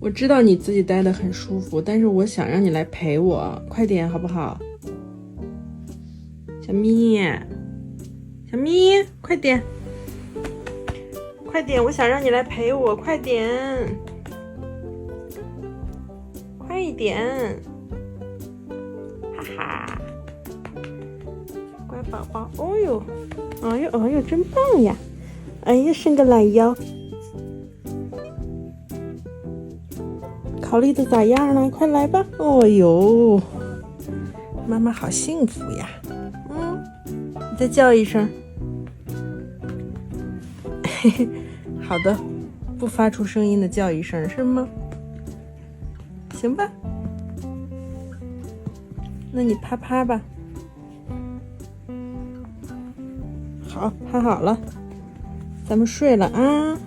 我知道你自己待得很舒服，但是我想让你来陪我，快点好不好？小咪，小咪，快点，快点！我想让你来陪我，快点，快一点，哈哈，乖宝宝，哦呦，哎呦，哎呦，真棒呀！哎呀，伸个懒腰。考虑的咋样了？快来吧！哦呦，妈妈好幸福呀！你再叫一声。嘿嘿，好的，不发出声音的叫一声是吗？行吧，那你趴趴吧。好，趴好了，咱们睡了啊。